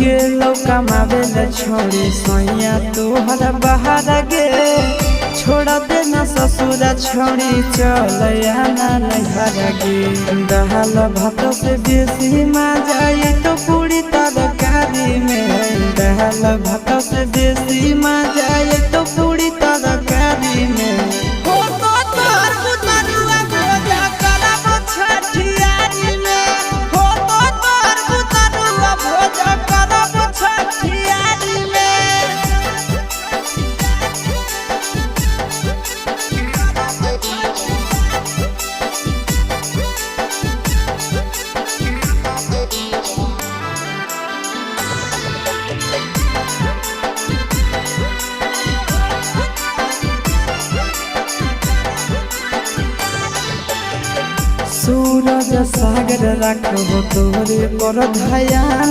गेलो कमावे ल छोड़ी सोया तोहर बाहर गे छोड़ देना ससुर छोड़ी चलया ना नैहर गे दहल भात से बेसी मजा तो पूरी तरकारी में दहल भात से बेसी मजा तो पूरी तरकारी में सूरज सागर रखो तोरे पर धया।